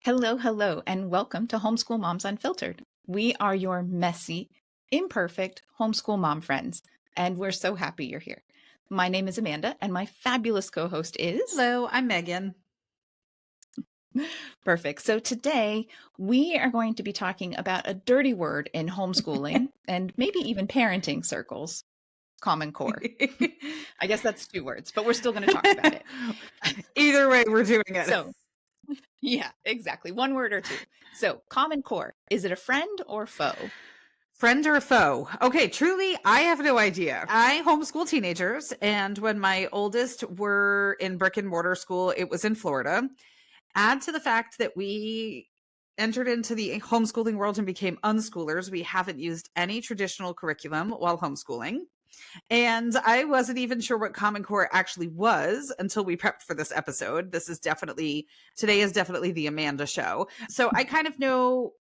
Hello, hello, and welcome to Homeschool Moms Unfiltered. We are your messy, imperfect homeschool mom friends, and we're so happy you're here. My name is Amanda, and my fabulous co host is Hello, I'm Megan. Perfect. So today we are going to be talking about a dirty word in homeschooling and maybe even parenting circles, Common Core. I guess that's two words, but we're still going to talk about it. Either way, we're doing it. So, yeah, exactly. One word or two. So, Common Core, is it a friend or foe? Friend or foe? Okay, truly, I have no idea. I homeschool teenagers, and when my oldest were in brick and mortar school, it was in Florida. Add to the fact that we entered into the homeschooling world and became unschoolers. We haven't used any traditional curriculum while homeschooling. And I wasn't even sure what Common Core actually was until we prepped for this episode. Today is definitely the Amanda show. So I kind of know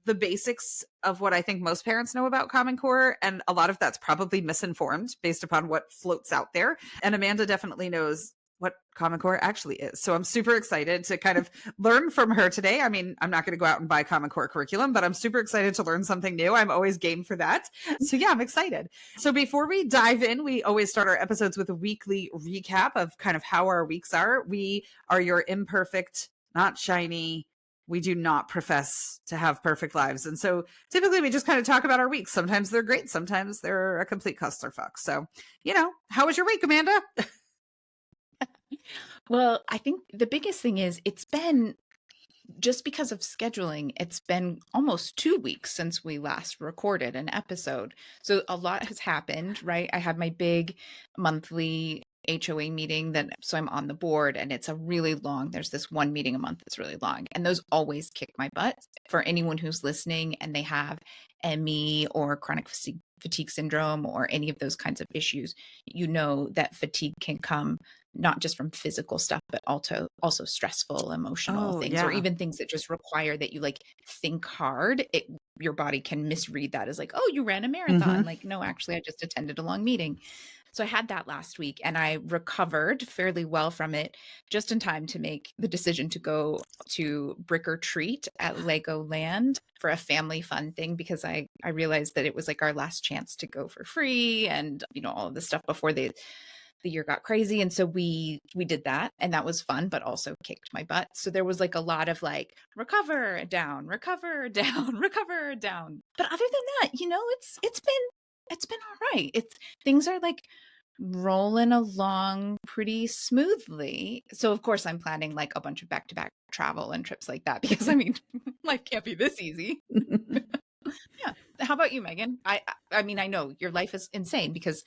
the basics of what I think most parents know about Common Core, and a lot of that's probably misinformed based upon what floats out there. And Amanda definitely knows what Common Core actually is. So I'm super excited to kind of learn from her today. I mean, I'm not going to go out and buy Common Core curriculum, but I'm super excited to learn something new. I'm always game for that. So yeah, I'm excited. So before we dive in, we always start our episodes with a weekly recap of kind of how our weeks are. We are your imperfect, not shiny, we do not profess to have perfect lives. And so typically we just kind of talk about our weeks. Sometimes they're great. Sometimes they're a complete clusterfuck. So, how was your week, Amanda? Well, I think the biggest thing is it's been just because of scheduling, it's been almost 2 weeks since we last recorded an episode. So a lot has happened, right? I had my big monthly HOA meeting so I'm on the board and it's there's this one meeting a month that's really long. And those always kick my butt. For anyone who's listening and they have ME or chronic fatigue syndrome or any of those kinds of issues, you know that fatigue can come not just from physical stuff, but also stressful, emotional Oh, things, or yeah. even things that just require that you think hard. Your body can misread that as oh, you ran a marathon. No, actually, I just attended a long meeting. So I had that last week and I recovered fairly well from it just in time to make the decision to go to Brick or Treat at Legoland for a family fun thing because I realized that it was our last chance to go for free and, all of this stuff before the year got crazy. And so we did that and that was fun, but also kicked my butt. So there was a lot of recover down, recover down, recover down. But other than that, it's been all right. Things are rolling along pretty smoothly. So of course I'm planning a bunch of back-to-back travel and trips like that because I mean life can't be this easy. Yeah. How about you, Megan? I mean, I know your life is insane because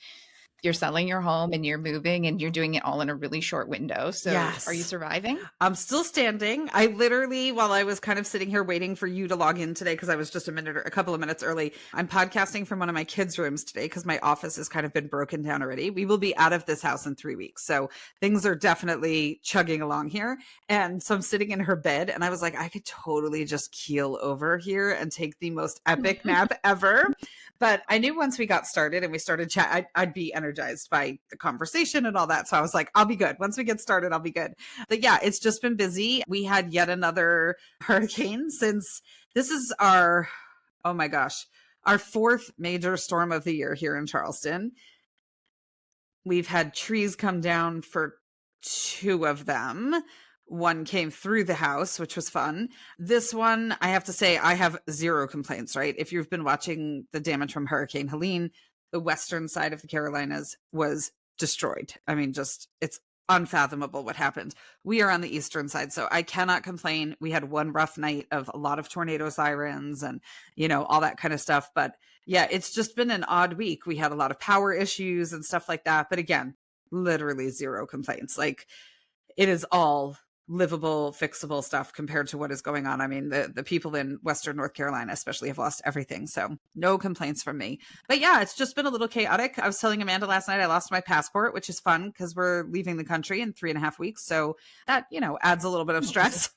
you're selling your home and you're moving and you're doing it all in a really short window. So are you Yes. surviving? I'm still standing. I literally, while I was kind of sitting here waiting for you to log in today, because I was just a couple of minutes early, I'm podcasting from one of my kids' rooms today because my office has kind of been broken down already. We will be out of this house in 3 weeks. So things are definitely chugging along here. And so I'm sitting in her bed and I was like, I could totally just keel over here and take the most epic nap ever. But I knew once we got started and we started chat, I'd be energized by the conversation and all that. So I was like, I'll be good. Once we get started, I'll be good. But yeah, it's just been busy. We had yet another hurricane since this is our fourth major storm of the year here in Charleston. We've had trees come down for two of them. One came through the house, which was fun. This one, I have to say, I have zero complaints, right? If you've been watching the damage from Hurricane Helene, the western side of the Carolinas was destroyed. I mean, it's unfathomable what happened. We are on the eastern side, so I cannot complain. We had one rough night of a lot of tornado sirens and, all that kind of stuff. But yeah, it's just been an odd week. We had a lot of power issues and stuff like that. But again, literally zero complaints. It is all livable, fixable stuff compared to what is going on. I mean, the people in Western North Carolina especially have lost everything. So no complaints from me. But yeah, it's just been a little chaotic. I was telling Amanda last night I lost my passport, which is fun because we're leaving the country in 3.5 weeks. So that, adds a little bit of stress.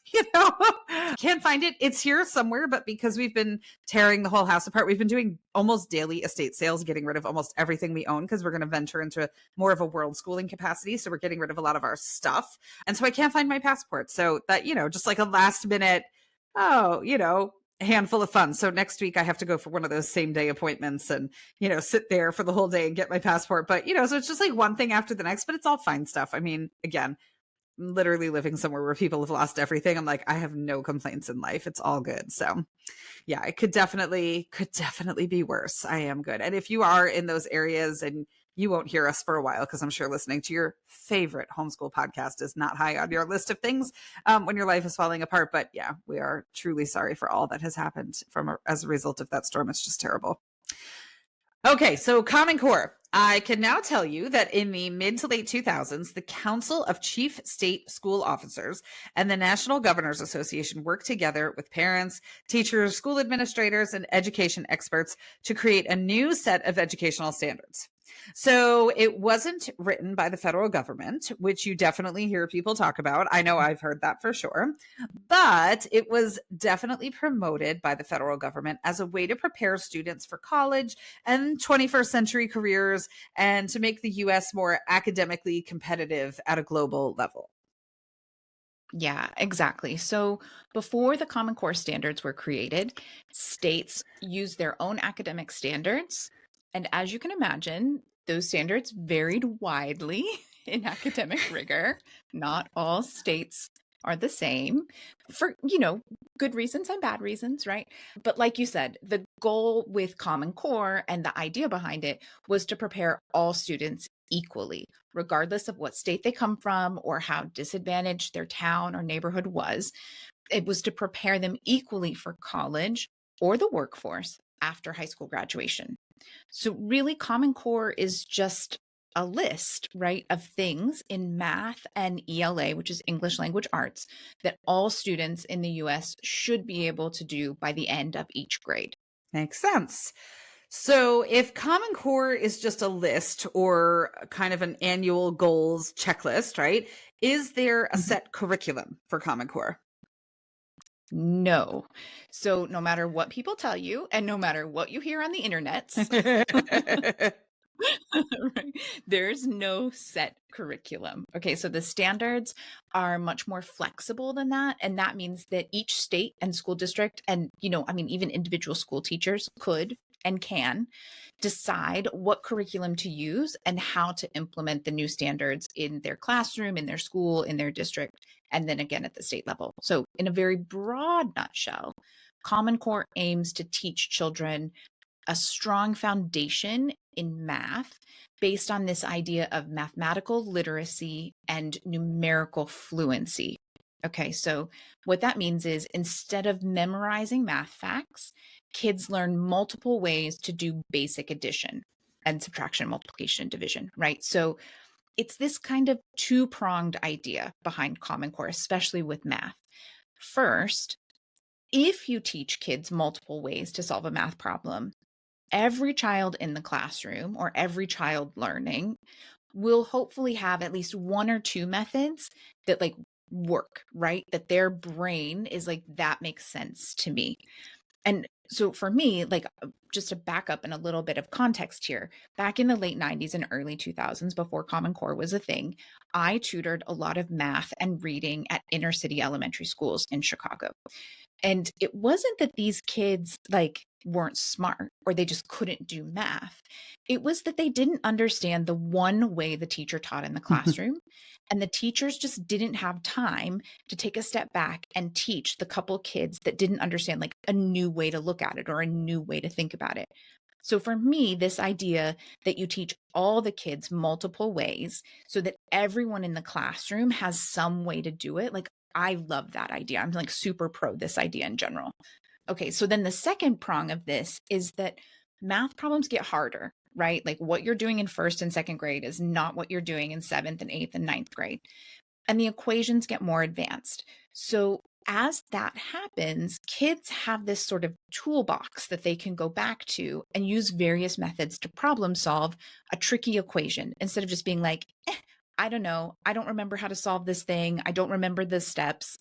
Can't find it. It's here somewhere, but because we've been tearing the whole house apart, we've been doing almost daily estate sales, getting rid of almost everything we own because we're going to venture into more of a world schooling capacity. So we're getting rid of a lot of our stuff. And so I can't find my passport. passport. So that, just like a last minute, oh, a handful of fun. So next week I have to go for one of those same day appointments and, sit there for the whole day and get my passport. But, so it's just like one thing after the next, but it's all fine stuff. I mean, again, literally living somewhere where people have lost everything. I'm like, I have no complaints in life. It's all good. So yeah, it could definitely be worse. I am good. And if you are in those areas and you won't hear us for a while, because I'm sure listening to your favorite homeschool podcast is not high on your list of things when your life is falling apart. But yeah, we are truly sorry for all that has happened as a result of that storm. It's just terrible. Okay, so Common Core. I can now tell you that in the mid to late 2000s, the Council of Chief State School Officers and the National Governors Association worked together with parents, teachers, school administrators, and education experts to create a new set of educational standards. So it wasn't written by the federal government, which you definitely hear people talk about. I know I've heard that for sure, but it was definitely promoted by the federal government as a way to prepare students for college and 21st century careers and to make the US more academically competitive at a global level. Yeah, exactly. So before the Common Core standards were created, states used their own academic standards. And as you can imagine, those standards varied widely in academic rigor. Not all states are the same for, good reasons and bad reasons, right? But like you said, the goal with Common Core and the idea behind it was to prepare all students equally, regardless of what state they come from or how disadvantaged their town or neighborhood was. It was to prepare them equally for college or the workforce after high school graduation. So, really, Common Core is just a list, right, of things in math and ELA, which is English language arts, that all students in the US should be able to do by the end of each grade. Makes sense. So if Common Core is just a list or kind of an annual goals checklist, right? Is there a set curriculum for Common Core? No. So, no matter what people tell you and no matter what you hear on the internets, right, there's no set curriculum. Okay, so the standards are much more flexible than that. And that means that each state and school district, and, even individual school teachers could and can decide what curriculum to use and how to implement the new standards in their classroom, in their school, in their district, and then again at the state level. So, in a very broad nutshell, Common Core aims to teach children a strong foundation in math based on this idea of mathematical literacy and numerical fluency. Okay, so what that means is instead of memorizing math facts, kids learn multiple ways to do basic addition and subtraction, multiplication, division, right? So it's this kind of two-pronged idea behind Common Core, especially with math. First, if you teach kids multiple ways to solve a math problem, every child in the classroom or every child learning will hopefully have at least one or two methods that work, right? That their brain is like, that makes sense to me. And so for me, just to back up in a little bit of context here, back in the late 90s and early 2000s, before Common Core was a thing, I tutored a lot of math and reading at inner city elementary schools in Chicago. And it wasn't that these kids weren't smart or they just couldn't do math. It was that they didn't understand the one way the teacher taught in the classroom. And the teachers just didn't have time to take a step back and teach the couple kids that didn't understand a new way to look at it or a new way to think about it. So for me, this idea that you teach all the kids multiple ways so that everyone in the classroom has some way to do it, I love that idea. I'm super pro this idea in general. Okay, so then the second prong of this is that math problems get harder, right? What you're doing in first and second grade is not what you're doing in seventh and eighth and ninth grade. And the equations get more advanced. So as that happens, kids have this sort of toolbox that they can go back to and use various methods to problem solve a tricky equation instead of just being I don't know. I don't remember how to solve this thing. I don't remember the steps.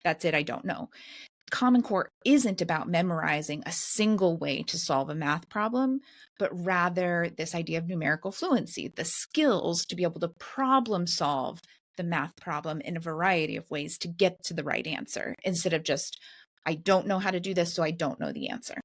That's it. I don't know. Common Core isn't about memorizing a single way to solve a math problem, but rather this idea of numerical fluency, the skills to be able to problem solve the math problem in a variety of ways to get to the right answer instead of just, I don't know how to do this, so I don't know the answer.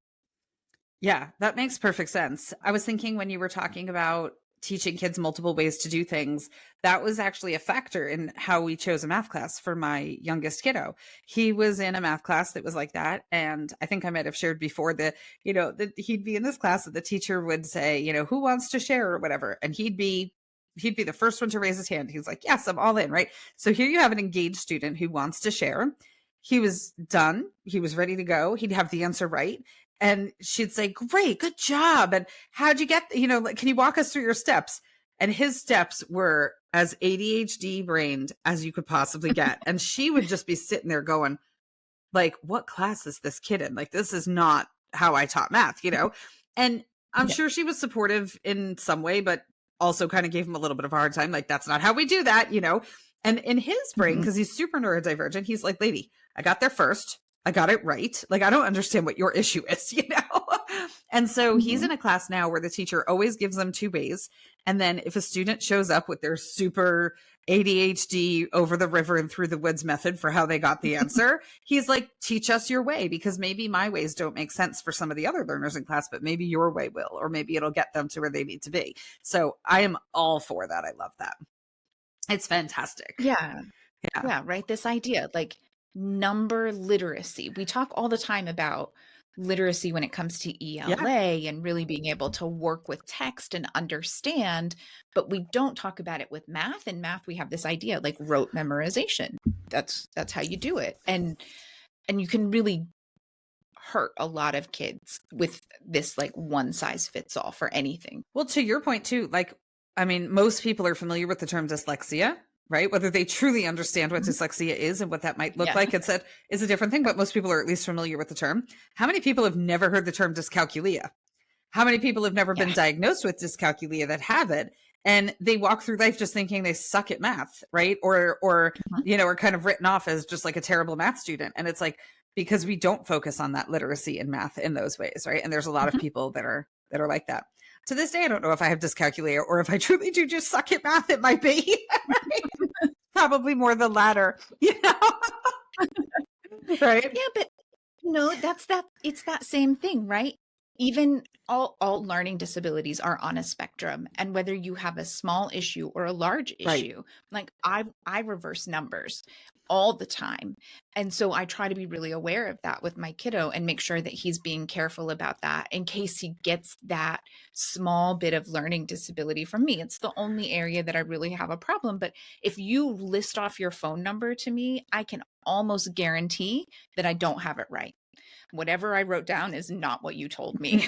Yeah, that makes perfect sense. I was thinking when you were talking about teaching kids multiple ways to do things, that was actually a factor in how we chose a math class for my youngest kiddo. He was in a math class that was like that. And I think I might have shared before that, that he'd be in this class that the teacher would say, who wants to share or whatever. And he'd be the first one to raise his hand. He's like, yes, I'm all in. Right. So here you have an engaged student who wants to share. He was done. He was ready to go. He'd have the answer right. And she'd say, great, good job. And how'd you get, like, can you walk us through your steps? And his steps were as ADHD brained as you could possibly get. And she would just be sitting there going, like, what class is this kid in? Like, this is not how I taught math, And I'm sure she was supportive in some way, but also kind of gave him a little bit of a hard time. Like, that's not how we do that, And in his brain, because he's super neurodivergent, he's like, lady, I got there first. I got it right. Like, I don't understand what your issue is, And so he's in a class now where the teacher always gives them 2 ways. And then if a student shows up with their super ADHD over the river and through the woods method for how they got the answer, he's like, teach us your way, because maybe my ways don't make sense for some of the other learners in class, but maybe your way will, or maybe it'll get them to where they need to be. So I am all for that. I love that. It's fantastic. Yeah. Yeah. Right. This idea, like number literacy. We talk all the time about literacy when it comes to ELA and really being able to work with text and understand, but we don't talk about it with math. In math, we have this idea like rote memorization. That's how you do it. And you can really hurt a lot of kids with this like one size fits all for anything. Well, to your point too, like, I mean, most people are familiar with the term dyslexia, right? Whether they truly understand what dyslexia is and what that might look like, is a different thing, but most people are at least familiar with the term. How many people have never heard the term dyscalculia? How many people have never been diagnosed with dyscalculia that have it? And they walk through life just thinking they suck at math, right? Or are kind of written off as just like a terrible math student. And it's like, because we don't focus on that literacy in math in those ways, right? And there's a lot of people that are like that. To this day, I don't know if I have dyscalculia or if I truly do just suck at math. It might be probably more the latter, right? Yeah, but it's that same thing, right? Even all learning disabilities are on a spectrum, and whether you have a small issue or a large issue, like I reverse numbers all the time. And so I try to be really aware of that with my kiddo and make sure that he's being careful about that in case he gets that small bit of learning disability from me. It's the only area that I really have a problem. But if you list off your phone number to me, I can almost guarantee that I don't have it right. Whatever I wrote down is not what you told me.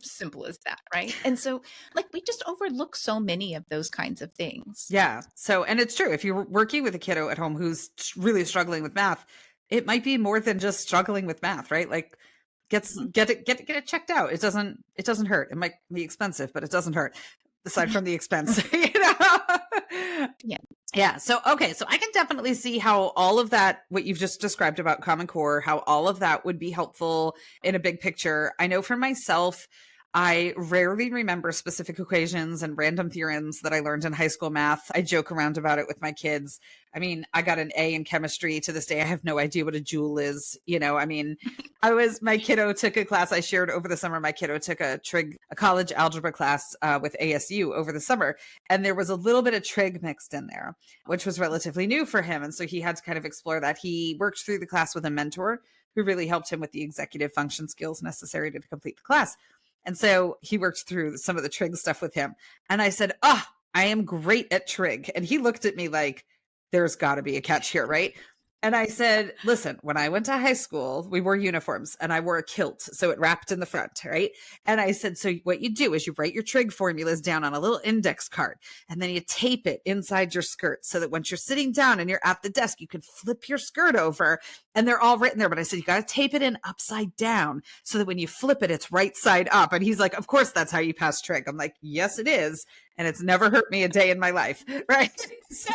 Simple as that, right? And so like we just overlook so many of those kinds of things. Yeah. So, and it's true. If you're working with a kiddo at home who's really struggling with math, it might be more than just struggling with math, right? Like get it checked out. It doesn't hurt. It might be expensive, but it doesn't hurt aside from the expense, Yeah. So, okay. So I can definitely see how all of that, what you've just described about Common Core, how all of that would be helpful in a big picture. I know for myself, I rarely remember specific equations and random theorems that I learned in high school math. I joke around about it with my kids. I mean, I got an A in chemistry. To this day, I have no idea what a joule is. I mean, my kiddo took a class I shared over the summer. My kiddo took a college algebra class with ASU over the summer. And there was a little bit of trig mixed in there, which was relatively new for him. And so he had to kind of explore that. He worked through the class with a mentor who really helped him with the executive function skills necessary to complete the class. And so he worked through some of the trig stuff with him. And I said, I am great at trig. And he looked at me like, there's got to be a catch here, right? And I said, listen, when I went to high school, we wore uniforms and I wore a kilt. So it wrapped in the front, right? And I said, so what you do is you write your trig formulas down on a little index card and then you tape it inside your skirt so that once you're sitting down and you're at the desk, you can flip your skirt over and they're all written there. But I said, you got to tape it in upside down so that when you flip it, it's right side up. And he's like, of course, that's how you pass trig. I'm like, yes, it is. And it's never hurt me a day in my life, right? So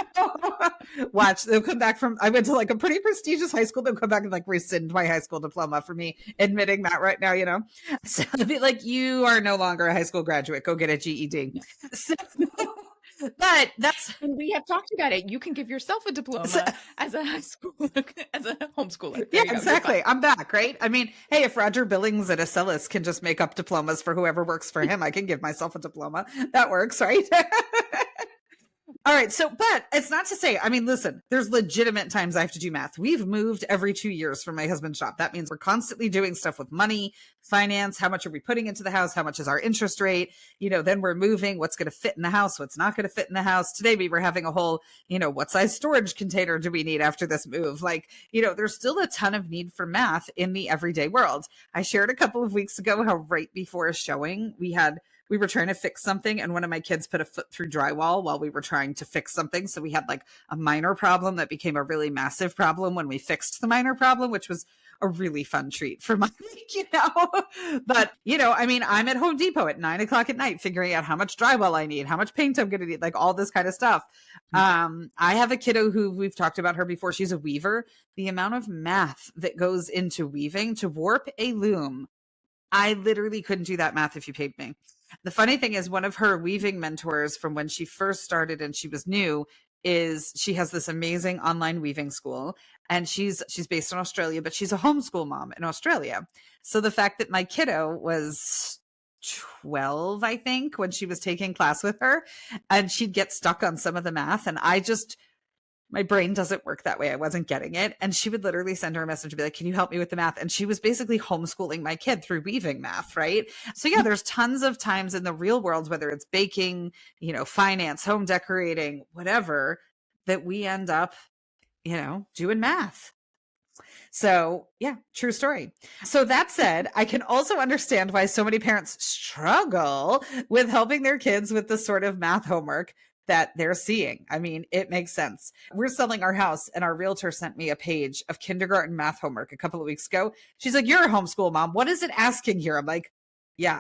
watch, they'll come back I went to like a pretty prestigious high school. They'll come back and like rescind my high school diploma for me admitting that right now, So I'll be like, you are no longer a high school graduate. Go get a GED. So, But that's And we have talked about it. You can give yourself a diploma as a school, as a homeschooler. There yeah, you go. exactly. I'm back, right? I mean, hey, if Roger Billings at Acellus can just make up diplomas for whoever works for him, I can give myself a diploma. That works, right? All right. So, but it's not to say, I mean, listen, there's legitimate times I have to do math. We've moved every 2 years from my husband's shop. That means we're constantly doing stuff with money, finance. How much are we putting into the house? How much is our interest rate? Then we're moving. What's going to fit in the house? What's not going to fit in the house? Today we were having a whole, what size storage container do we need after this move? Like, there's still a ton of need for math in the everyday world. I shared a couple of weeks ago how right before a showing, we were trying to fix something and one of my kids put a foot through drywall while we were trying to fix something. So we had like a minor problem that became a really massive problem when we fixed the minor problem, which was a really fun treat for my week, But, I mean, I'm at Home Depot at 9:00 at night, figuring out how much drywall I need, how much paint I'm going to need, like all this kind of stuff. I have a kiddo who we've talked about her before. She's a weaver. The amount of math that goes into weaving to warp a loom, I literally couldn't do that math if you paid me. The funny thing is, one of her weaving mentors from when she first started and she was new she has this amazing online weaving school, and she's based in Australia, but she's a homeschool mom in Australia. So the fact that my kiddo was 12, I think, when she was taking class with her, and she'd get stuck on some of the math, and my brain doesn't work that way. I wasn't getting it. And she would literally send her a message and be like, can you help me with the math? And she was basically homeschooling my kid through weaving math, right? So yeah, there's tons of times in the real world, whether it's baking, finance, home decorating, whatever, that we end up, doing math. So yeah, true story. So that said, I can also understand why so many parents struggle with helping their kids with the sort of math homework that they're seeing. I mean, it makes sense. We're selling our house and our realtor sent me a page of kindergarten math homework a couple of weeks ago. She's like, you're a homeschool mom. What is it asking here? I'm like, yeah,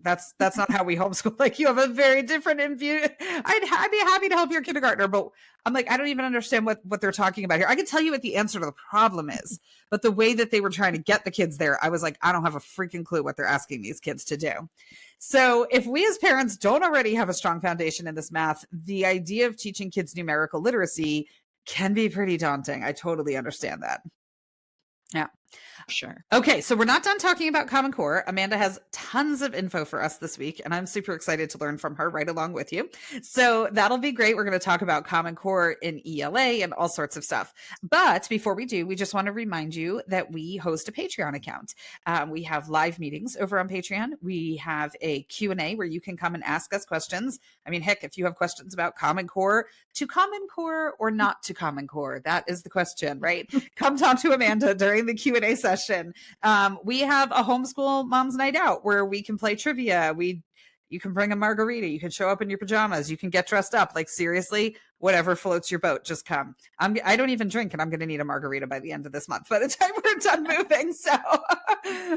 that's not how we homeschool. Like, you have a very different view. I'd be happy to help your kindergartner, but I'm like, I don't even understand what they're talking about here. I can tell you what the answer to the problem is, but the way that they were trying to get the kids there, I was like, I don't have a freaking clue what they're asking these kids to do. So if we as parents don't already have a strong foundation in this math, the idea of teaching kids numerical literacy can be pretty daunting. I totally understand that. Yeah. Sure. Okay, so we're not done talking about Common Core. Amanda has tons of info for us this week, and I'm super excited to learn from her right along with you. So that'll be great. We're going to talk about Common Core in ELA and all sorts of stuff. But before we do, we just want to remind you that we host a Patreon account. We have live meetings over on Patreon. We have a Q&A where you can come and ask us questions. I mean, heck, if you have questions about Common Core, to Common Core or not to Common Core, that is the question, right? Come talk to Amanda during the Q&A session. We have a homeschool mom's night out where we can play trivia. You can bring a margarita. You can show up in your pajamas. You can get dressed up. Like, seriously, whatever floats your boat, just come. I don't even drink, and I'm going to need a margarita by the end of this month by the time we're done moving.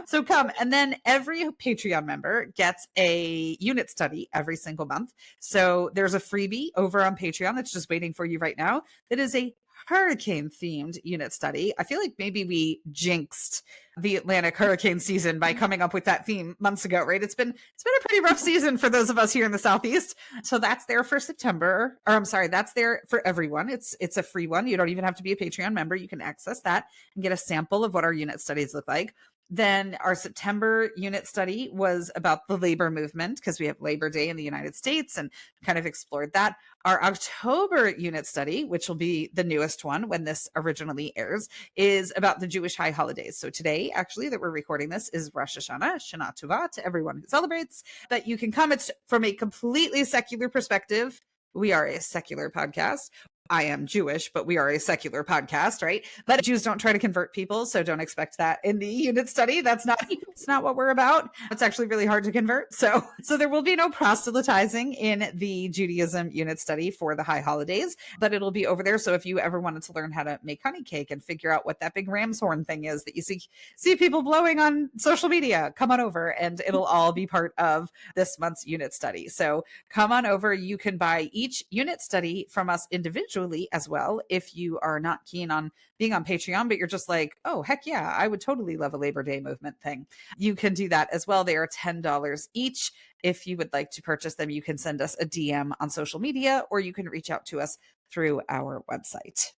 So come. And then every Patreon member gets a unit study every single month. So there's a freebie over on Patreon that's just waiting for you right now. That is a hurricane themed unit study. I feel like maybe we jinxed the Atlantic hurricane season by coming up with that theme months ago, right? It's been a pretty rough season for those of us here in the Southeast. So that's there for September, or I'm sorry, that's there for everyone. It's a free one. You don't even have to be a Patreon member. You can access that and get a sample of what our unit studies look like. Then our September unit study was about the labor movement, because we have Labor Day in the United States and kind of explored that. Our October unit study, which will be the newest one when this originally airs, is about the Jewish high holidays. So today, actually, that we're recording this is Rosh Hashanah, Shana Tova, to everyone who celebrates. But you can come. It's from a completely secular perspective. We are a secular podcast. I am Jewish, but we are a secular podcast, right? But Jews don't try to convert people, so don't expect that in the unit study. It's not what we're about. It's actually really hard to convert. So there will be no proselytizing in the Judaism unit study for the high holidays, but it'll be over there. So if you ever wanted to learn how to make honey cake and figure out what that big ram's horn thing is that you see people blowing on social media, come on over, and it'll all be part of this month's unit study. So come on over. You can buy each unit study from us individually as well if you are not keen on being on Patreon, but you're just like, oh, heck yeah, I would totally love a Labor Day movement thing. You can do that as well. They are $10 each. If you would like to purchase them, you can send us a DM on social media, or you can reach out to us through our website.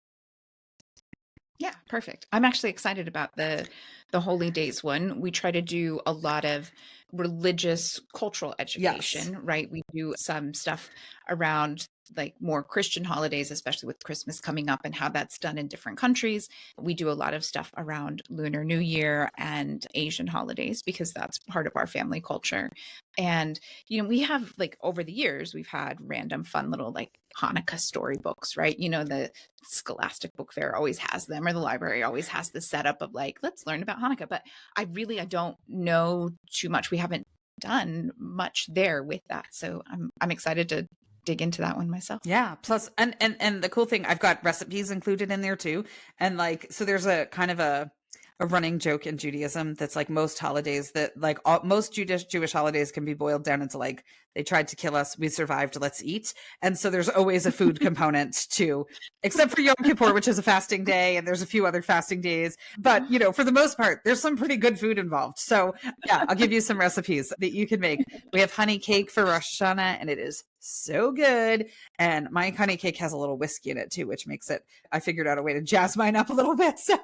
Yeah, perfect. I'm actually excited about the Holy Days one. We try to do a lot of religious cultural Yes. education, right? We do some stuff around like more Christian holidays, especially with Christmas coming up and how that's done in different countries. We do a lot of stuff around Lunar New Year and Asian holidays because that's part of our family culture. And, we have like over the years, we've had random fun little like Hanukkah storybooks, right? The Scholastic Book Fair always has them, or the library always has the setup of like, let's learn about Hanukkah. But I don't know too much. We haven't done much there with that. So I'm excited to dig into that one myself. Yeah. Plus, and the cool thing, I've got recipes included in there too. And like, so there's a kind of a running joke in Judaism that's like most holidays that like most Jewish holidays can be boiled down into like, they tried to kill us, we survived, let's eat. And so there's always a food component too, except for Yom Kippur, which is a fasting day, and there's a few other fasting days. But for the most part, there's some pretty good food involved. So yeah, I'll give you some recipes that you can make. We have honey cake for Rosh Hashanah, and it is so good. And my honey cake has a little whiskey in it too, which makes it, I figured out a way to jazz mine up a little bit. So,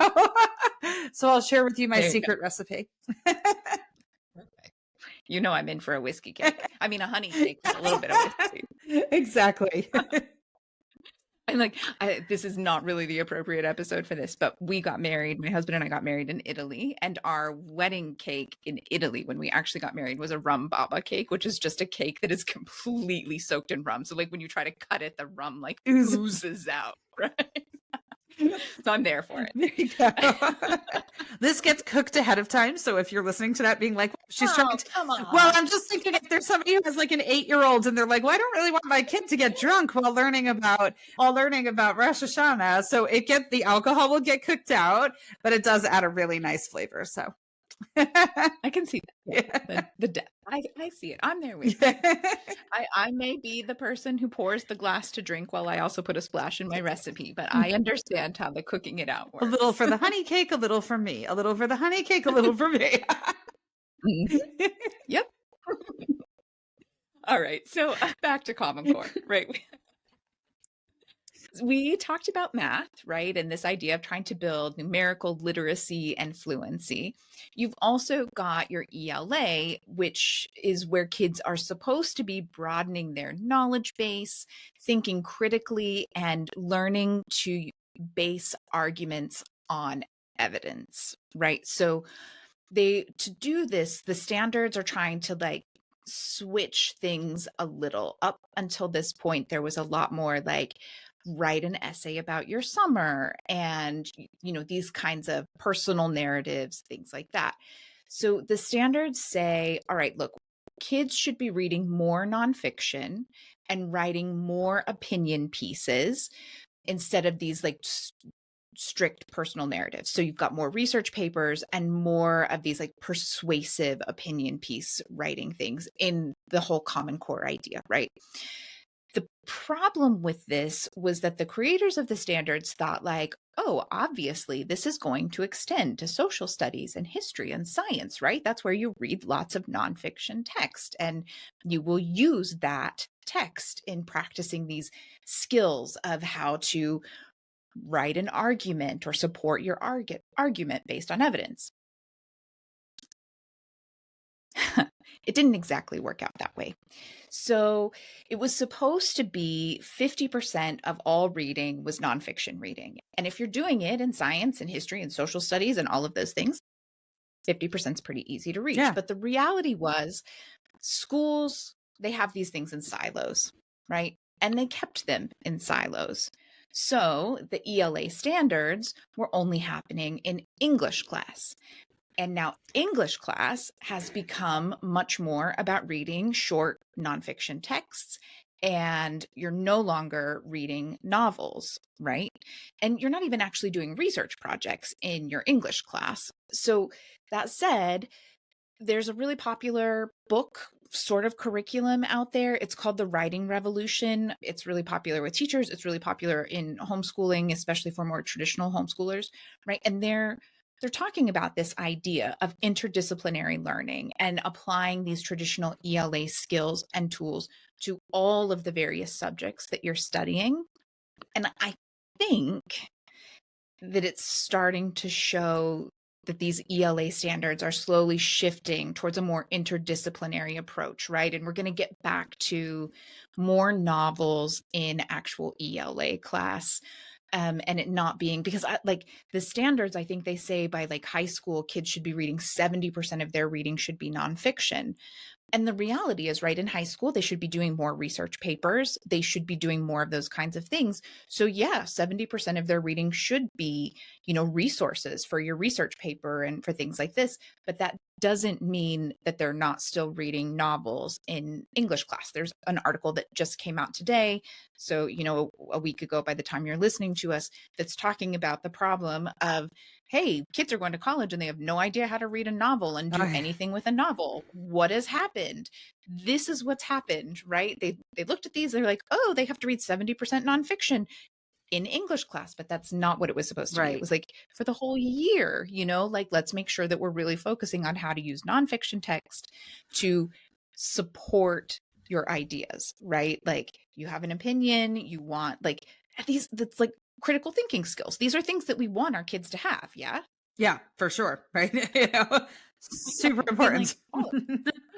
so I'll share with you my secret recipe. I'm in for a whiskey cake. I mean, a honey cake with a little bit of whiskey. Exactly. And like, this is not really the appropriate episode for this, but we got married. My husband and I got married in Italy, and our wedding cake in Italy, when we actually got married, was a rum baba cake, which is just a cake that is completely soaked in rum. So like when you try to cut it, the rum like oozes out, right? So I'm there for it. There you go. This gets cooked ahead of time. So if you're listening to that being like, she's trying to, come on. Well, I'm just thinking if there's somebody who has like an 8-year-old and they're like, well, I don't really want my kid to get drunk while learning about Rosh Hashanah. So the alcohol will get cooked out, but it does add a really nice flavor. So I can see that. Yeah. The depth. I see it. I'm there with you. I may be the person who pours the glass to drink while I also put a splash in my recipe, but I understand how the cooking it out works. A little for the honey cake, a little for me. A little for the honey cake, a little for me. Yep. All right. So back to Common Core, right? We talked about math, right? And this idea of trying to build numerical literacy and fluency. You've also got your ELA, which is where kids are supposed to be broadening their knowledge base, thinking critically, and learning to base arguments on evidence, right? So to do this, the standards are trying to like switch things a little. Up until this point, there was a lot more like, write an essay about your summer and these kinds of personal narratives, things like that. So the standards say, all right, look, kids should be reading more nonfiction and writing more opinion pieces instead of these like strict personal narratives. So you've got more research papers and more of these like persuasive opinion piece writing things in the whole Common Core idea, right? The problem with this was that the creators of the standards thought like, oh, obviously this is going to extend to social studies and history and science, right? That's where you read lots of nonfiction text and you will use that text in practicing these skills of how to write an argument or support your argument based on evidence. It didn't exactly work out that way. So it was supposed to be 50% of all reading was nonfiction reading. And if you're doing it in science and history and social studies and all of those things, 50% is pretty easy to reach. Yeah. But the reality was schools, they have these things in silos, right? And they kept them in silos. So the ELA standards were only happening in English class. And now English class has become much more about reading short nonfiction texts, and you're no longer reading novels, right? And you're not even actually doing research projects in your English class. So that said, there's a really popular book sort of curriculum out there. It's called The Writing Revolution. It's really popular with teachers. It's really popular in homeschooling, especially for more traditional homeschoolers, right? And they're they're talking about this idea of interdisciplinary learning and applying these traditional ELA skills and tools to all of the various subjects that you're studying. And I think that it's starting to show that these ELA standards are slowly shifting towards a more interdisciplinary approach, right? And we're going to get back to more novels in actual ELA class. And it not being because like the standards, I think they say by like high school, kids should be reading 70% of their reading should be nonfiction. And the reality is, right, in high school, they should be doing more research papers. They should be doing more of those kinds of things. So yeah, 70% of their reading should be, resources for your research paper and for things like this. But that doesn't mean that they're not still reading novels in English class. There's an article that just came out today. So, a week ago, by the time you're listening to us, that's talking about the problem of, hey, kids are going to college and they have no idea how to read a novel and do Okay. anything with a novel. What has happened? This is what's happened, right? They looked at these, they're like, oh, they have to read 70% nonfiction in English class, but that's not what it was supposed to be. It Right. was like for the whole year, like let's make sure that we're really focusing on how to use nonfiction text to support your ideas, right? Like you have an opinion, you want like that's like critical thinking skills. These are things that we want our kids to have. Yeah. Yeah, for sure. Right. Super And like, important. oh,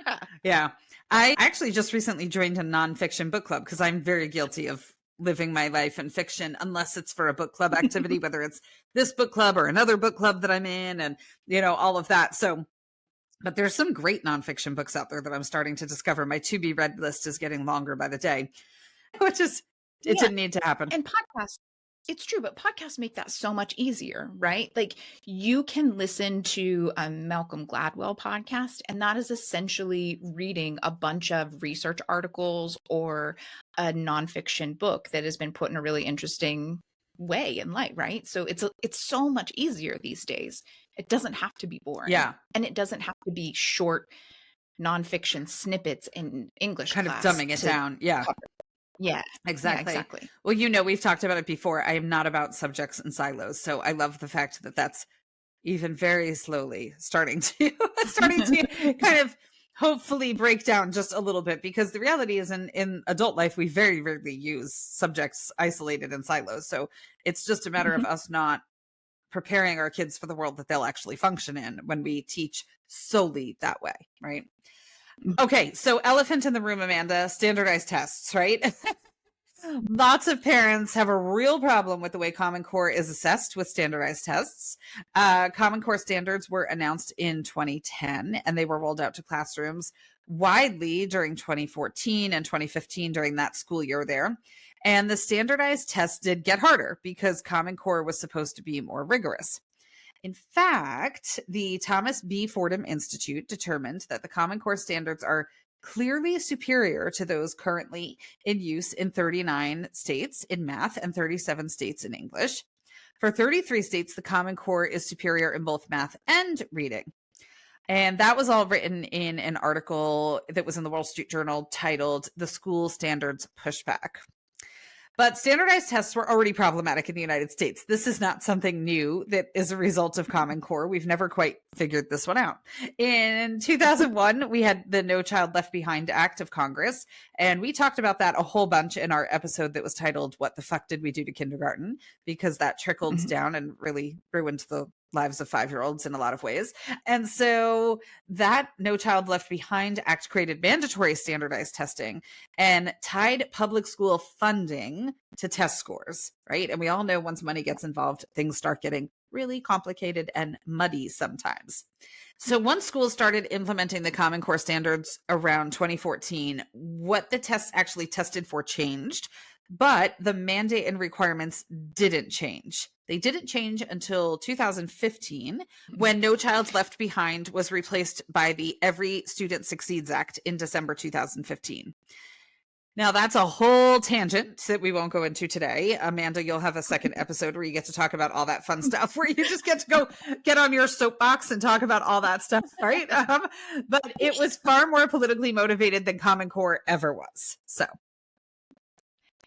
yeah. Yeah. I actually just recently joined a nonfiction book club because I'm very guilty of living my life in fiction, unless it's for a book club activity, whether it's this book club or another book club that I'm in and, all of that. So, but there's some great nonfiction books out there that I'm starting to discover. My to be read list is getting longer by the day, which is, it Yeah. didn't need to happen. And podcasts, it's true, but podcasts make that so much easier, right? Like you can listen to a Malcolm Gladwell podcast, and that is essentially reading a bunch of research articles or a nonfiction book that has been put in a really interesting way and light, right? So it's so much easier these days. It doesn't have to be boring. Yeah. And it doesn't have to be short nonfiction snippets in English Kind of class dumbing it down. Yeah. cover. Yeah. Yeah, Exactly. exactly. Well, we've talked about it before. I am not about subjects and silos. So I love the fact that that's even very slowly starting to starting to kind of hopefully break down just a little bit, because the reality is in adult life, we very rarely use subjects isolated in silos. So it's just a matter of us not preparing our kids for the world that they'll actually function in when we teach solely that way. Right. Okay. So elephant in the room, Amanda, standardized tests, right? Lots of parents have a real problem with the way Common Core is assessed with standardized tests. Common Core standards were announced in 2010, and they were rolled out to classrooms widely during 2014 and 2015 during that school year there. And the standardized tests did get harder because Common Core was supposed to be more rigorous. In fact, the Thomas B. Fordham Institute determined that the Common Core standards are clearly superior to those currently in use in 39 states in math and 37 states in English. For 33 states, the Common Core is superior in both math and reading. And that was all written in an article that was in the Wall Street Journal titled "The School Standards Pushback." But standardized tests were already problematic in the United States. This is not something new that is a result of Common Core. We've never quite figured this one out. In 2001, we had the No Child Left Behind Act of Congress, and we talked about that a whole bunch in our episode that was titled "What the Fuck Did We Do to Kindergarten?" because that trickled down and really ruined the lives of 5-year-olds in a lot of ways. And so that No Child Left Behind Act created mandatory standardized testing and tied public school funding to test scores, right? And we all know once money gets involved, things start getting really complicated and muddy sometimes. So once schools started implementing the Common Core standards around 2014, what the tests actually tested for changed, but the mandate and requirements didn't change. They didn't change until 2015, when No Child Left Behind was replaced by the Every Student Succeeds Act in December 2015. Now, that's a whole tangent that we won't go into today. Amanda, you'll have a second episode where you get to talk about all that fun stuff, where you just get to go get on your soapbox and talk about all that stuff, right? But it was far more politically motivated than Common Core ever was. So,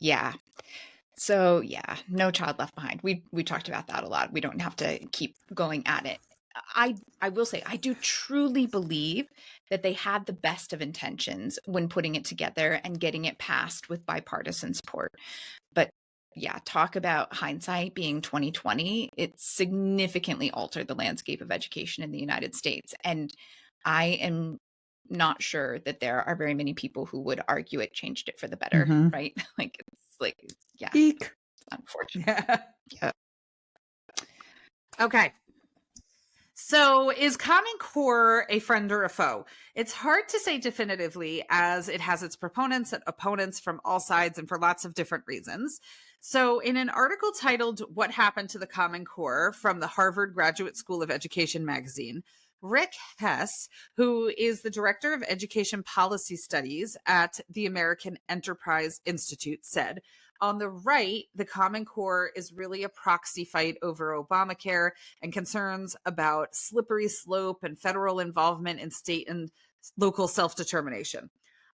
Yeah. So yeah, No Child Left Behind. We talked about that a lot. We don't have to keep going at it. I will say I do truly believe that they had the best of intentions when putting it together and getting it passed with bipartisan support. But yeah, talk about hindsight being 2020. It significantly altered the landscape of education in the United States. And I am not sure that there are very many people who would argue it changed it for the better, Mm-hmm. right? Like it's like, yeah, Eek. unfortunate. Yeah. Yeah. Okay. So, is Common Core a friend or a foe? It's hard to say definitively as it has its proponents and opponents from all sides and for lots of different reasons. So, in an article titled What Happened to the Common Core from the Harvard Graduate School of Education magazine, Rick Hess, who is the director of education policy studies at the American Enterprise Institute, said, on the right, the Common Core is really a proxy fight over Obamacare and concerns about slippery slope and federal involvement in state and local self determination.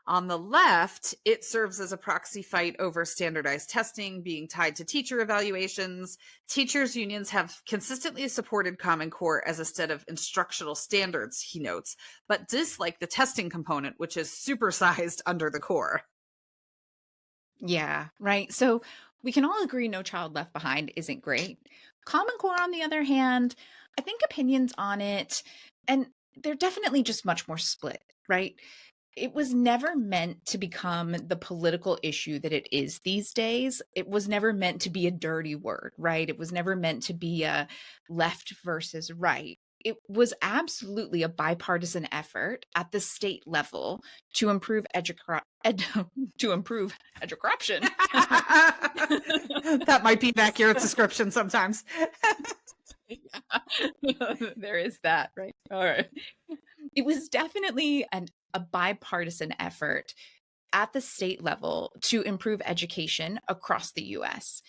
On the left, it serves as a proxy fight over standardized testing being tied to teacher evaluations. Teachers' unions have consistently supported Common Core as a set of instructional standards, he notes, but dislike the testing component, which is supersized under the core. Yeah, right. So we can all agree No Child Left Behind isn't great. Common Core, on the other hand, I think opinions on it, and they're definitely just much more split, right? It was never meant to become the political issue that it is these days. It was never meant to be a dirty word, right? It was never meant to be a left versus right. It was absolutely a bipartisan effort at the state level to improve to improve education. That might be an accurate description sometimes. There is that, right? All right. It was definitely a bipartisan effort at the state level to improve education across the US.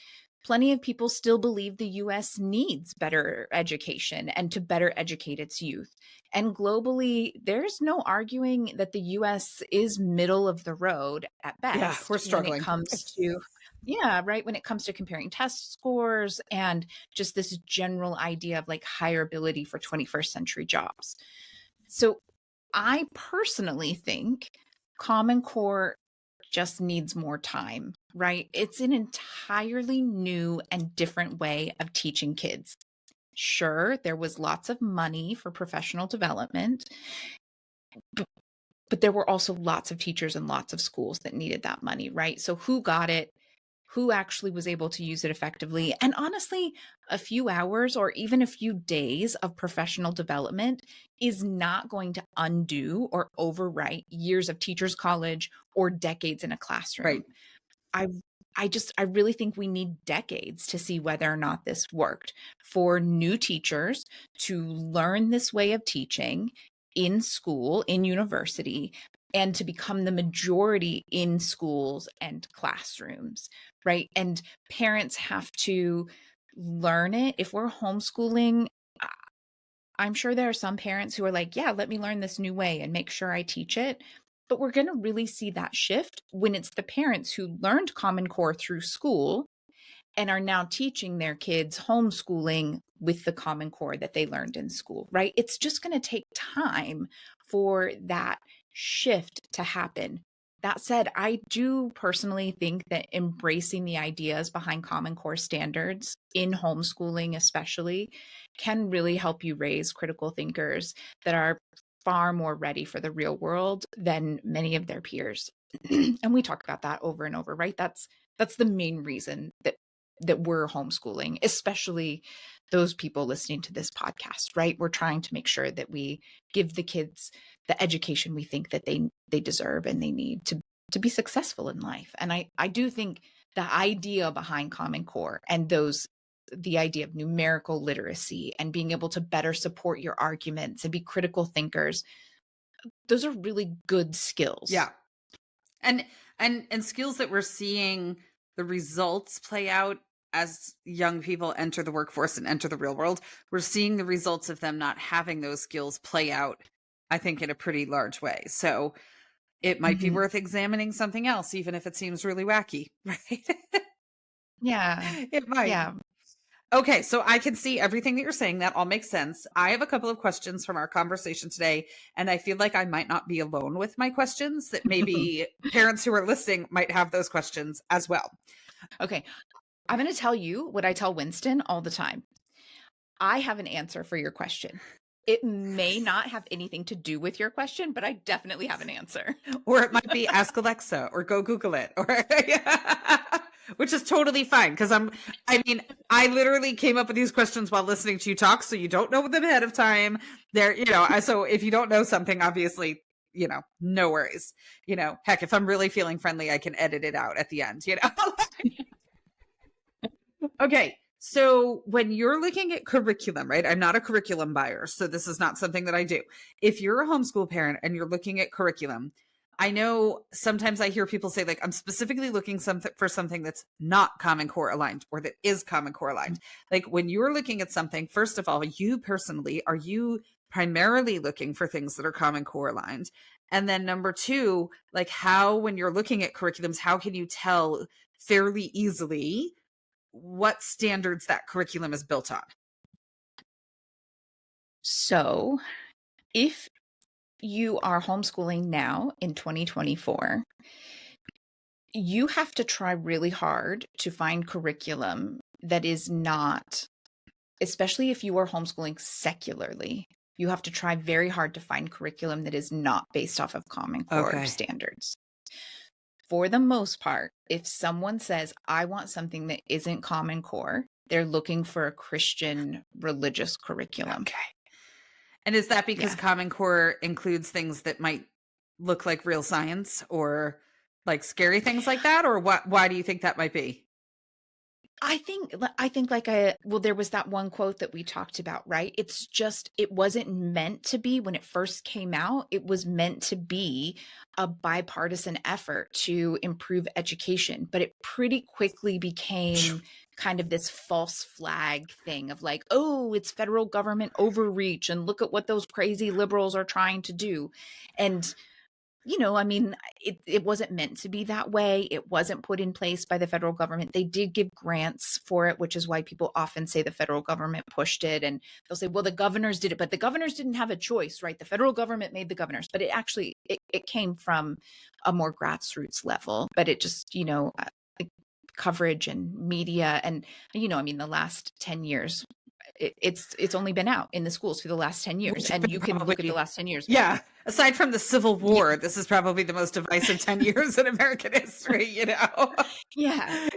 Plenty of people still believe the US needs better education and to better educate its youth. And globally, there's no arguing that the US is middle of the road at Yeah, we're best when it struggling. comes to, yeah, right, when it comes to comparing test scores and just this general idea of like higher ability for 21st century jobs. So I personally think Common Core just needs more time, right? It's an entirely new and different way of teaching kids. Sure, there was lots of money for professional development, but there were also lots of teachers and lots of schools that needed that money, right? So who got it? Who actually was able to use it effectively? And honestly, a few hours or even a few days of professional development is not going to undo or overwrite years of teachers college or decades in a Right. classroom. I I really think we need decades to see whether or not this worked for new teachers to learn this way of teaching in school, in university, and to become the majority in schools and classrooms, right? And parents have to learn it. If we're homeschooling, I'm sure there are some parents who are like, yeah, let me learn this new way and make sure I teach it. But we're going to really see that shift when it's the parents who learned Common Core through school and are now teaching their kids homeschooling with the Common Core that they learned in school, right? It's just going to take time for that shift to happen. That said, I do personally think that embracing the ideas behind Common Core standards in homeschooling, especially, can really help you raise critical thinkers that are far more ready for the real world than many of their peers. And we talk about that over and over, right? That's the main reason that we're homeschooling, especially those people listening to this podcast, right? We're trying to make sure that we give the kids the education we think that they deserve and they need to be successful in life. And I do think the idea behind Common Core and those the idea of numerical literacy and being able to better support your arguments and be critical thinkers, those are really good skills. Yeah. And and skills that we're seeing the results play out as young people enter the workforce and enter the real world. We're seeing the results of them not having those skills play out, I think, in a pretty large way. So it might be Mhm. worth examining something else, even if it seems really wacky, right? Yeah. It might. Yeah. Okay, so I can see everything that you're saying. That all makes sense. I have a couple of questions from our conversation today, and I feel like I might not be alone with my questions, that maybe parents who are listening might have those questions as well. Okay. I'm going to tell you what I tell Winston all the time. I have an answer for your question. It may not have anything to do with your question, but I definitely have an answer. Or it might be ask Alexa or go Google it, or which is totally fine because I mean, I literally came up with these questions while listening to you talk, so you don't know them ahead of time. There, so if you don't know something, obviously, no worries. Heck, if I'm really feeling friendly, I can edit it out at the end. Okay. So when you're looking at curriculum, right? I'm not a curriculum buyer, so this is not something that I do. If you're a homeschool parent and you're looking at curriculum, I know sometimes I hear people say, like, I'm specifically looking for something that's not Common Core aligned or that is Common Core aligned. Like when you're looking at something, first of all, you personally, are you primarily looking for things that are Common Core aligned? And then number two, like how, when you're looking at curriculums, how can you tell fairly easily what standards that curriculum is built on? So, if you are homeschooling now in 2024, you have to try really hard to find curriculum that is not, especially if you are homeschooling secularly, you have to try very hard to find curriculum that is not based off of Common Core Okay. standards. For the most part, if someone says, I want something that isn't Common Core, they're looking for a Christian religious curriculum. Okay. And is that because Yeah. Common Core includes things that might look like real science or like scary things like that? Or why do you think that might be? I think well, there was that one quote that we talked about, right? It's just, it wasn't meant to be when it first came out. It was meant to be a bipartisan effort to improve education, but it pretty quickly became kind of this false flag thing of like, oh, it's federal government overreach and look at what those crazy liberals are trying to do. And I mean, it wasn't meant to be that way. It wasn't put in place by the federal government. They did give grants for it, which is why people often say the federal government pushed it. And they'll say, well, the governors did it, but the governors didn't have a choice, right? The federal government made the governors, but it came from a more grassroots level, but it just, like, coverage and media and, I mean, the last 10 years, it's only been out in the schools for the last 10 years. Which And you can look at the probably, last 10 years. yeah. Aside from the Civil Yeah. War, this is probably the most divisive 10 years in American history. Yeah.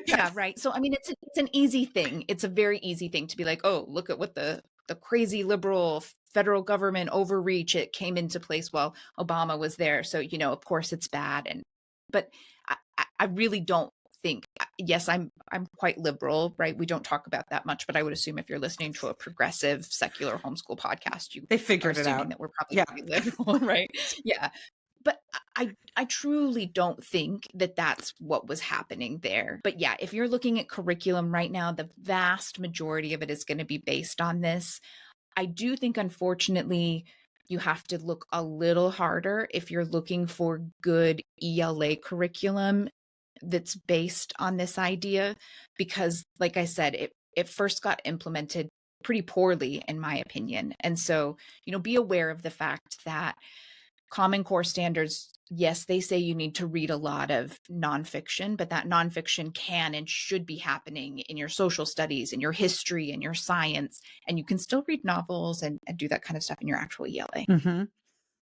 Yeah, right. So I mean, it's an easy thing. It's a very easy thing to be like, oh, look at what the crazy liberal federal government overreach, it came into place while Obama was there. So, of course it's bad. But I really don't think, yes, I'm quite liberal, right? We don't talk about that much, but I would assume if you're listening to a progressive secular homeschool podcast, you They are figured it assuming out. that we're probably Yeah. pretty liberal, right? Yeah. But I truly don't think that that's what was happening there. But yeah, if you're looking at curriculum right now, the vast majority of it is going to be based on this. I do think, unfortunately, you have to look a little harder if you're looking for good ELA curriculum that's based on this idea, because, like I said, it first got implemented pretty poorly, in my opinion. And so, be aware of the fact that Common Core standards, yes, they say you need to read a lot of nonfiction, but that nonfiction can and should be happening in your social studies, in your history, in your science, and you can still read novels and do that kind of stuff in your actual ELA. Mm-hmm.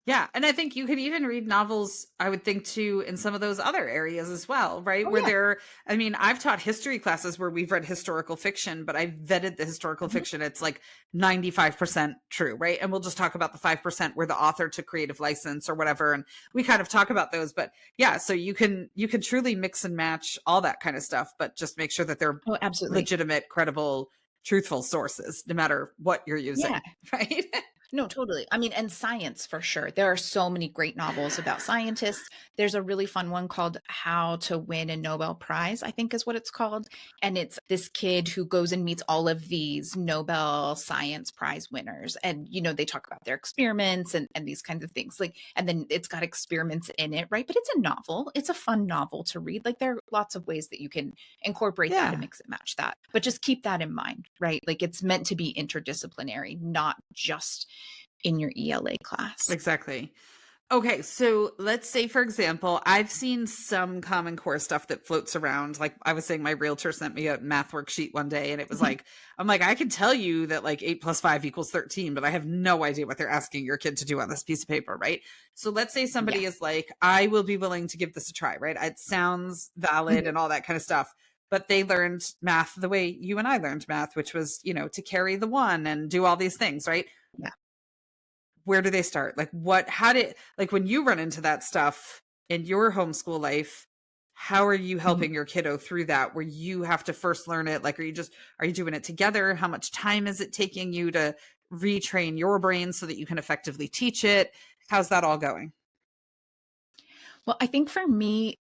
Yeah. And I think you could even read novels, I would think, too, in some of those other areas as well, right? Oh, Where yeah. I mean, I've taught history classes where we've read historical fiction, but I've vetted the historical Mhm. fiction. It's like 95% true, right? And we'll just talk about the 5% where the author took creative license or whatever. And we kind of talk about those. But yeah, so you can truly mix and match all that kind of stuff, but just make sure that they're Oh, absolutely. legitimate, credible, truthful sources, no matter what you're Yeah. using, right? No, totally. I mean, and science for sure. There are so many great novels about scientists. There's a really fun one called How to Win a Nobel Prize, I think is what it's called. And it's this kid who goes and meets all of these Nobel Science Prize winners. And, they talk about their experiments and these kinds of things. Like, and then it's got experiments in it, right? But it's a novel. It's a fun novel to read. Like, there are lots of ways that you can incorporate that and Yeah, mix and match that. But just keep that in mind, right? Like, it's meant to be interdisciplinary, not just in your ELA class. exactly. Okay, so let's say, for example, I've seen some Common Core stuff that floats around. Like I was saying, my realtor sent me a math worksheet one day, and it was Mhm. like, I'm like, I can tell you that like 8 + 5 = 13, but I have no idea what they're asking your kid to do on this piece of paper, right? So let's say somebody Yes. is like, I will be willing to give this a try, right? It sounds valid Mhm. and all that kind of stuff. But they learned math the way you and I learned math, which was, to carry the one and do all these things, right? Yeah. Where do they start? Like like when you run into that stuff in your homeschool life, how are you Mhm. helping your kiddo through that where you have to first learn it? Like, are you doing it together? How much time is it taking you to retrain your brain so that you can effectively teach it? How's that all going? Well, I think for me,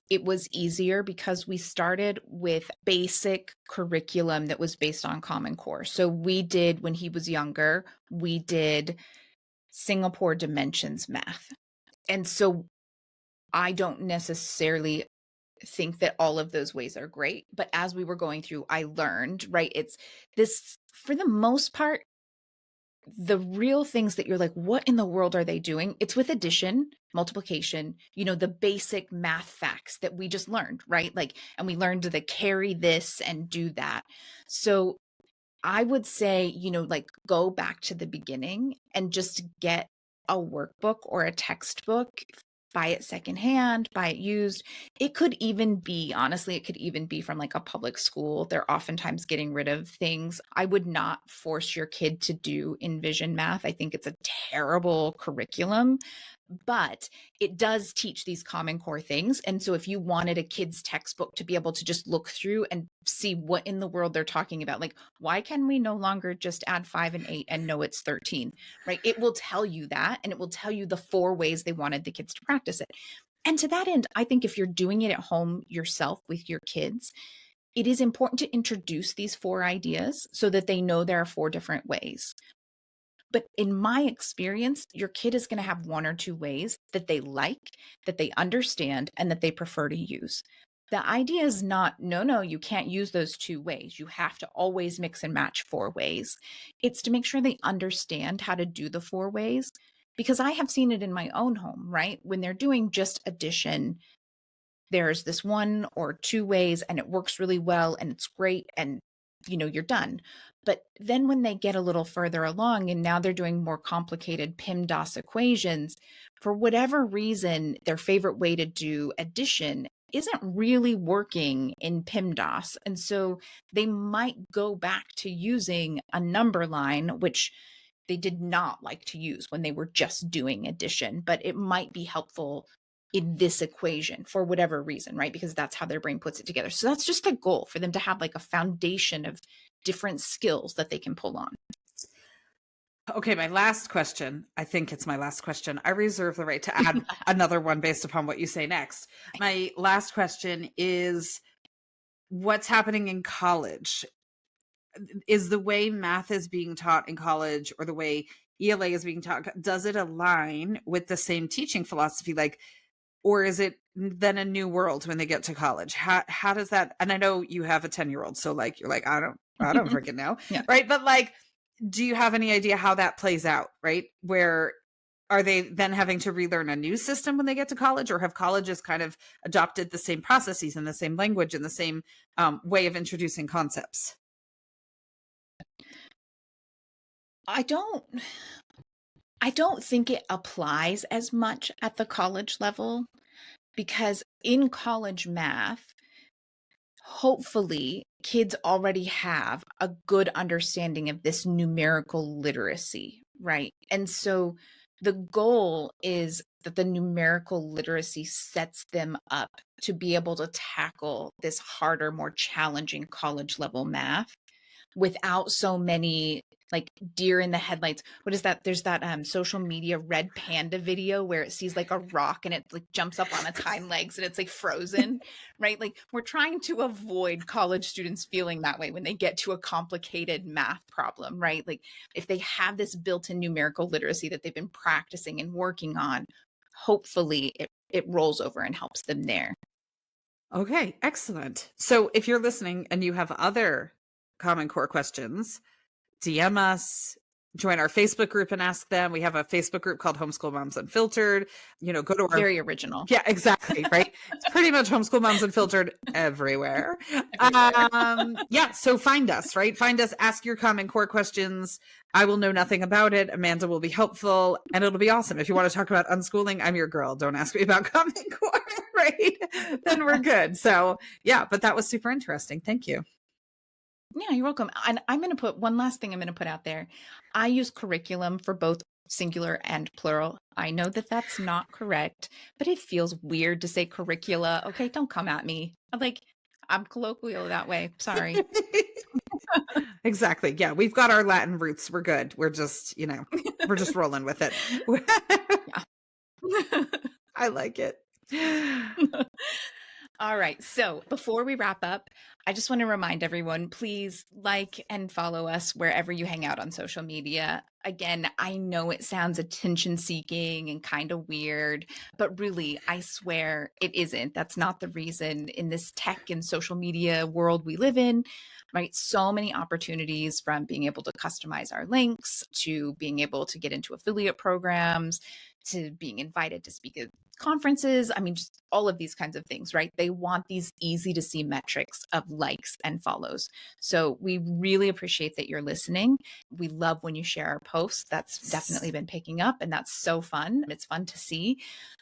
it was easier because we started with basic curriculum that was based on Common Core. So we did, when he was younger, we did Singapore dimensions math. And so I don't necessarily think that all of those ways are great, but as we were going through, I learned, right? It's this, for the most part, the real things that you're like, what in the world are they doing? It's with addition, multiplication, the basic math facts that we just learned, right? Like, and we learned to carry this and do that. So I would say, like go back to the beginning and just get a workbook or a textbook, buy it secondhand, buy it used. It could even be, honestly, it could even be from like a public school. They're oftentimes getting rid of things. I would not force your kid to do Envision math. I think it's a terrible curriculum, but it does teach these Common Core things. And so if you wanted a kid's textbook to be able to just look through and see what in the world they're talking about, like, why can we no longer just add 5 and 8 and know it's 13, right? It will tell you that, and it will tell you the 4 ways they wanted the kids to practice it. And to that end, I think if you're doing it at home yourself with your kids, it is important to introduce these 4 ideas so that they know there are 4 different ways. But in my experience, your kid is going to have 1 or 2 ways that they like, that they understand, and that they prefer to use. The idea is not, no, no, you can't use those 2 ways. You have to always mix and match 4 ways. It's to make sure they understand how to do the 4 ways, because I have seen it in my own home, right? When they're doing just addition, there's this 1 or 2 ways and it works really well and it's great, and you're done. But then when they get a little further along and now they're doing more complicated PIMDOS equations, for whatever reason their favorite way to do addition isn't really working in PIMDOS, and so they might go back to using a number line, which they did not like to use when they were just doing addition, but it might be helpful in this equation for whatever reason, right? Because that's how their brain puts it together. So that's just a goal for them to have like a foundation of different skills that they can pull on. Okay, my last question. I think it's my last question. I reserve the right to add another one based upon what you say next. My last question is, what's happening in college? Is the way math is being taught in college or the way ELA is being taught, does it align with the same teaching philosophy? Like, or is it then a new world when they get to college? How does that, and I know you have a 10-year-old, so like you're like, I don't freaking know. Yeah. Right. But like, do you have any idea how that plays out? Right. Where are they then having to relearn a new system when they get to college, or have colleges kind of adopted the same processes and the same language and the same way of introducing concepts? I don't I don't think it applies as much at the college level, because in college math, hopefully kids already have a good understanding of this numerical literacy, right? And so the goal is that the numerical literacy sets them up to be able to tackle this harder, more challenging college level math. without so many like deer in the headlights. What is that? There's that social media red panda video where it sees like a rock and it like jumps up on its hind legs and it's like frozen, right? Like we're trying to avoid college students feeling that way when they get to a complicated math problem, right? Like if they have this built-in numerical literacy that they've been practicing and working on, hopefully it rolls over and helps them there. Okay, excellent. So if you're listening and you have other Common Core questions, DM us, join our Facebook group and ask them. We have a Facebook group called Homeschool Moms Unfiltered. Go to our Very original. Yeah, exactly, right? It's pretty much Homeschool Moms Unfiltered everywhere. Yeah, so find us, right? Find us, ask your Common Core questions. I will know nothing about it. Amanda will be helpful, and it'll be awesome. If you want to talk about unschooling, I'm your girl. Don't ask me about Common Core, right? Then we're good. So yeah, but that was super interesting. Thank you. Yeah, you're welcome. And I'm going to put one last thing I'm going to put out there. I use curriculum for both singular and plural. I know that that's not correct, but it feels weird to say curricula. Okay, don't come at me. I'm colloquial that way. Sorry. Exactly. Yeah, we've got our Latin roots. We're good. We're just, we're just rolling with it. Yeah. I like it. All right. So before we wrap up, I just want to remind everyone, please like and follow us wherever you hang out on social media. Again, I know it sounds attention seeking and kind of weird, but really, I swear it isn't. That's not the reason in this tech and social media world we live in, right? So many opportunities, from being able to customize our links to being able to get into affiliate programs to being invited to speak at conferences. I mean, just all of these kinds of things, right? They want these easy to see metrics of likes and follows. So we really appreciate that you're listening. We love when you share our posts. That's definitely been picking up, and that's so fun. It's fun to see.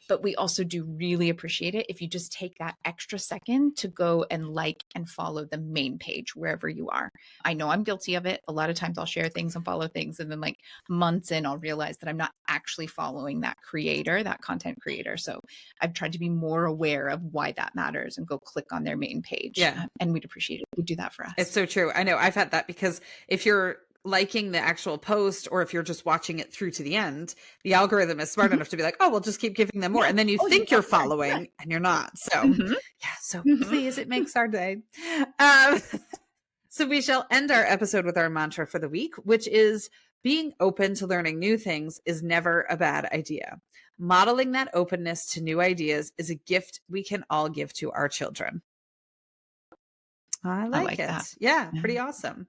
But we also do really appreciate it if you just take that extra second to go and like and follow the main page wherever you are. I know I'm guilty of it. A lot of times I'll share things and follow things, and then like months in, I'll realize that I'm not actually following that creator, that content creator. So I've tried to be more aware of why that matters and go click on their main page. Yeah. And we'd appreciate it if you do that for us. It's so true. I know I've had that, because if you're liking the actual post, or if you're just watching it through to the end, the algorithm is smart enough to be like, oh, we'll just keep giving them more. And then you think you're following and you're not. So yeah, so please, it makes our day. So we shall end our episode with our mantra for the week, which is: being open to learning new things is never a bad idea. Modeling that openness to new ideas is a gift we can all give to our children. I like it. That. Yeah, pretty awesome.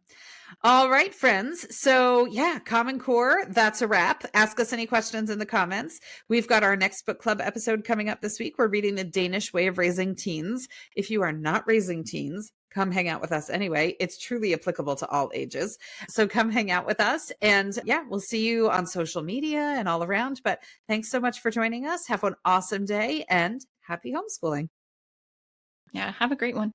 All right, friends. So yeah, Common Core, that's a wrap. Ask us any questions in the comments. We've got our next book club episode coming up this week. We're reading The Danish Way of Raising Teens. If you are not raising teens, come hang out with us anyway. It's truly applicable to all ages. So come hang out with us. And yeah, we'll see you on social media and all around. But thanks so much for joining us. Have an awesome day and happy homeschooling. Yeah, have a great one.